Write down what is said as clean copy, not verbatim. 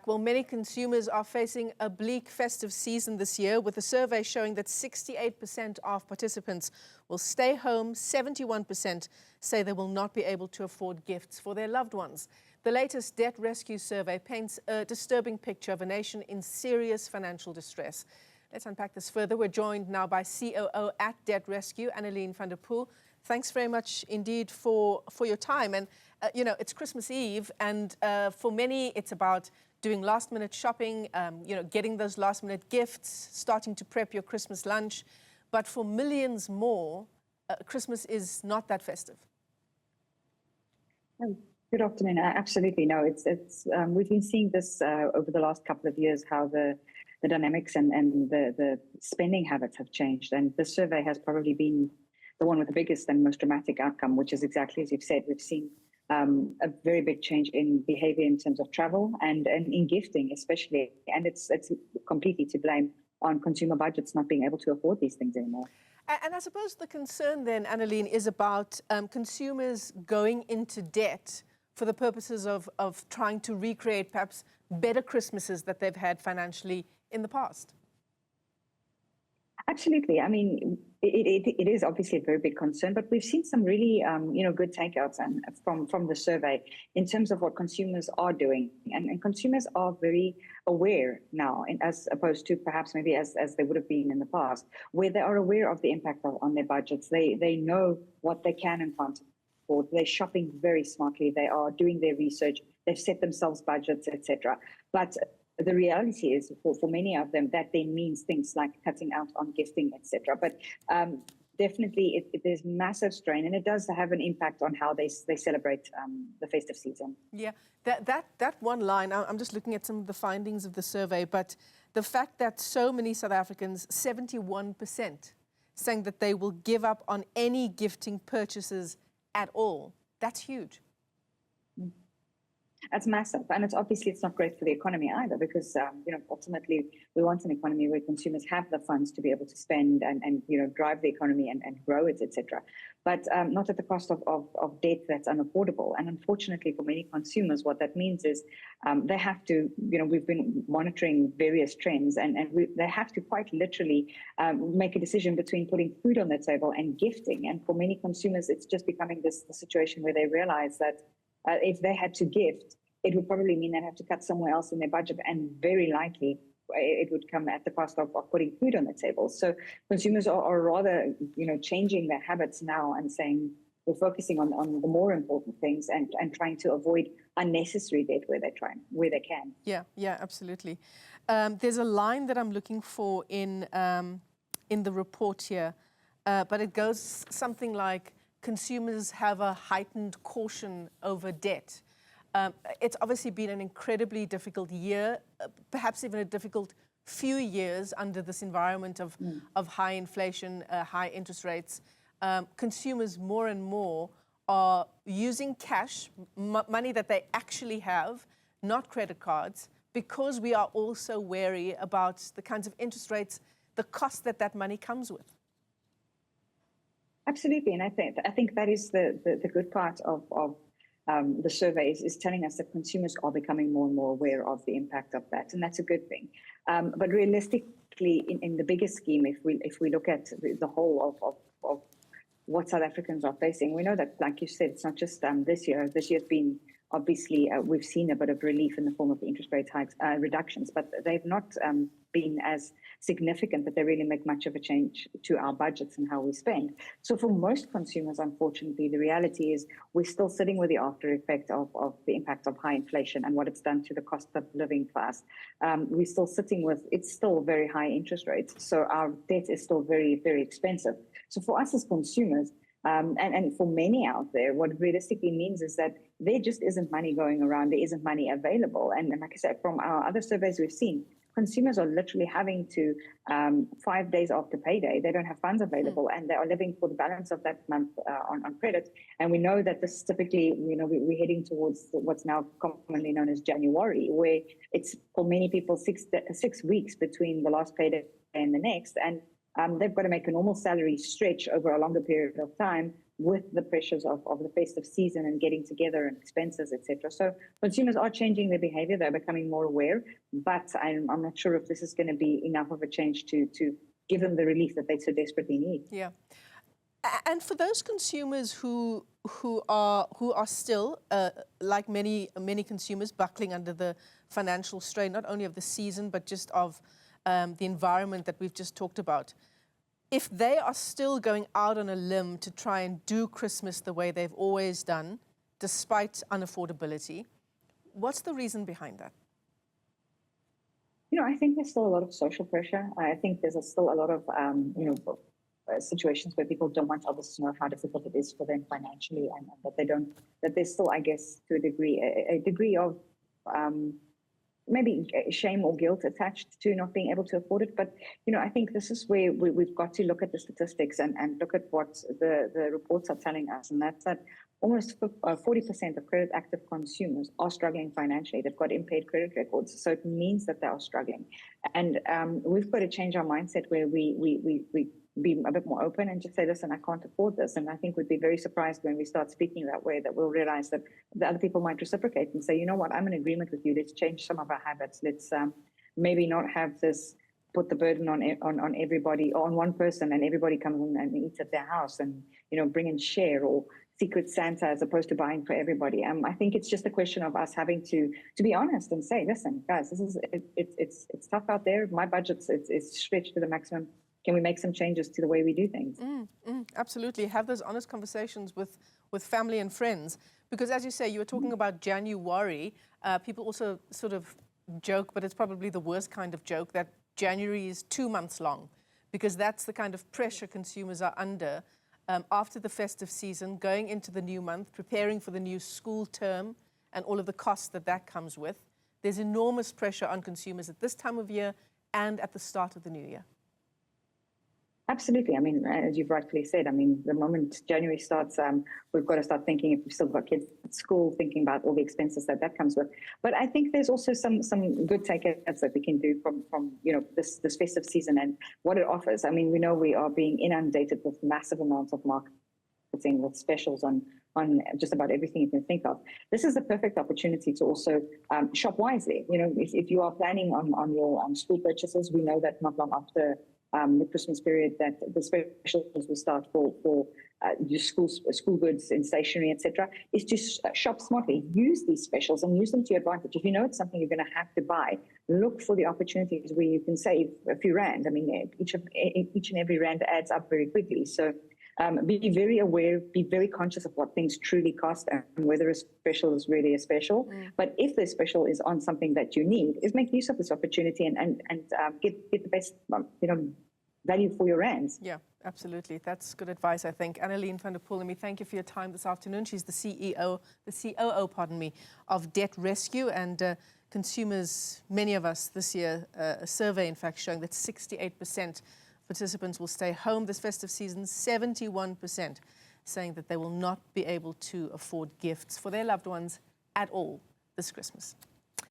Well, many consumers are facing a bleak festive season this year, with a survey showing that 68% of participants will stay home. 71% say they will not be able to afford gifts for their loved ones. The latest Debt Rescue survey paints a disturbing picture of a nation in serious financial distress. Let's unpack this further. We're joined now by COO at Debt Rescue, Annaline van der Poel. Thanks very much indeed for your time. And, it's Christmas Eve, and for many, it's about doing last-minute shopping, getting those last-minute gifts, starting to prep your Christmas lunch. But for millions more, Christmas is not that festive. Good afternoon. Absolutely. No, we've been seeing this over the last couple of years, how the dynamics and the spending habits have changed. And this survey has probably been the one with the biggest and most dramatic outcome, which is exactly as you've said. We've seen a very big change in behavior in terms of travel and in gifting especially. And it's completely to blame on consumer budgets not being able to afford these things anymore. And I suppose the concern then, Annaline, is about consumers going into debt for the purposes of trying to recreate perhaps better Christmases that they've had financially in the past. Absolutely. I mean, it is obviously a very big concern, but we've seen some really, good takeouts from the survey in terms of what consumers are doing. And consumers are very aware now, and as opposed to perhaps maybe as they would have been in the past, where they are aware of the impact on their budgets. They know what they can and can't afford. They're shopping very smartly. They are doing their research. They've set themselves budgets, etc. But the reality is, for many of them, that then means things like cutting out on gifting, etc. But definitely, there's massive strain, and it does have an impact on how they celebrate the festive season. Yeah, that one line, I'm just looking at some of the findings of the survey, but the fact that so many South Africans, 71%, saying that they will give up on any gifting purchases at all, that's huge. That's massive, and it's not great for the economy either, because ultimately we want an economy where consumers have the funds to be able to spend and drive the economy and grow it, etc. But not at the cost of debt that's unaffordable. And unfortunately, for many consumers, what that means is they have to, we've been monitoring various trends, and they have to quite literally make a decision between putting food on their table and gifting. And for many consumers, it's just becoming the situation where they realize that if they had to gift, it would probably mean they'd have to cut somewhere else in their budget, and very likely it would come at the cost of putting food on the table. So consumers are rather, changing their habits now and saying we're focusing on the more important things and trying to avoid unnecessary debt where they can. Yeah, absolutely. There's a line that I'm looking for in the report here, but it goes something like, consumers have a heightened caution over debt. It's obviously been an incredibly difficult year, perhaps even a difficult few years under this environment of high inflation, high interest rates. Consumers more and more are using cash, money that they actually have, not credit cards, because we are also wary about the kinds of interest rates, the cost that money comes with. Absolutely, and I think that is the good part of the survey is telling us that consumers are becoming more and more aware of the impact of that, and that's a good thing. But realistically, in the bigger scheme, if we look at the whole of what South Africans are facing, we know that, like you said, it's not just this year. This year's been obviously we've seen a bit of relief in the form of the interest rate hikes reductions, but they've not been as significant that they really make much of a change to our budgets and how we spend. So for most consumers, unfortunately, the reality is we're still sitting with the after effect of the impact of high inflation and what it's done to the cost of living for us. We're still sitting with, it's still very high interest rates. So our debt is still very, very expensive. So for us as consumers, and for many out there, what it realistically means is that there just isn't money going around, there isn't money available. And like I said, from our other surveys we've seen, consumers are literally having to, 5 days after payday, they don't have funds available, and they are living for the balance of that month on credit. And we know that this typically, we're heading towards what's now commonly known as January, where it's for many people 6 weeks between the last payday and the next. And they've got to make a normal salary stretch over a longer period of time with the pressures of the festive season and getting together and expenses, etc. So consumers are changing their behavior. They're becoming more aware, but I'm not sure if this is going to be enough of a change to give them the relief that they so desperately need. Yeah. And for those consumers who are still, like many consumers, buckling under the financial strain, not only of the season, but just of the environment that we've just talked about, if they are still going out on a limb to try and do Christmas the way they've always done, despite unaffordability, what's the reason behind that? I think there's still a lot of social pressure. I think there's still a lot of, situations where people don't want others to know how difficult it is for them financially, and that there's still, I guess, to a degree of maybe shame or guilt attached to not being able to afford it. But, I think this is where we've got to look at the statistics and look at what the reports are telling us. And that's that almost 40% of credit active consumers are struggling financially. They've got impaired credit records. So it means that they are struggling. And we've got to change our mindset where we be a bit more open and just say, listen, I can't afford this. And I think we'd be very surprised when we start speaking that way, that we'll realize that the other people might reciprocate and say, you know what, I'm in agreement with you. Let's change some of our habits. Let's maybe not have this, put the burden on everybody, or on one person, and everybody comes in and eats at their house, and, bring and share, or Secret Santa as opposed to buying for everybody. I think it's just a question of us having to be honest and say, listen, guys, it's tough out there. My budget's it's stretched to the maximum. Can we make some changes to the way we do things? Absolutely. Have those honest conversations with family and friends. Because as you say, you were talking about January. People also sort of joke, but it's probably the worst kind of joke, that January is 2 months long, because that's the kind of pressure consumers are under after the festive season, going into the new month, preparing for the new school term and all of the costs that comes with. There's enormous pressure on consumers at this time of year and at the start of the new year. Absolutely. I mean, as you've rightfully said, the moment January starts, we've got to start thinking, if we've still got kids at school, thinking about all the expenses that comes with. But I think there's also some good takeaways that we can do from this festive season and what it offers. I mean, we know we are being inundated with massive amounts of marketing, with specials on just about everything you can think of. This is a perfect opportunity to also shop wisely. If you are planning on your school purchases, we know that not long after the Christmas period, that the specials will start for your school goods and stationery, etc. Is just shop smartly. Use these specials and use them to your advantage. If you know it's something you're going to have to buy, look for the opportunities where you can save a few rand. I mean, each and every rand adds up very quickly. So be very aware, be very conscious of what things truly cost and whether a special is really a special. But if the special is on something that you need, is make use of this opportunity and get the best value for your rands. Yeah, absolutely. That's good advice, I think. Annaline van der Poel, let me thank you for your time this afternoon. She's the COO, of Debt Rescue, and consumers, many of us this year, a survey in fact showing that 68% participants will stay home this festive season, 71% saying that they will not be able to afford gifts for their loved ones at all this Christmas.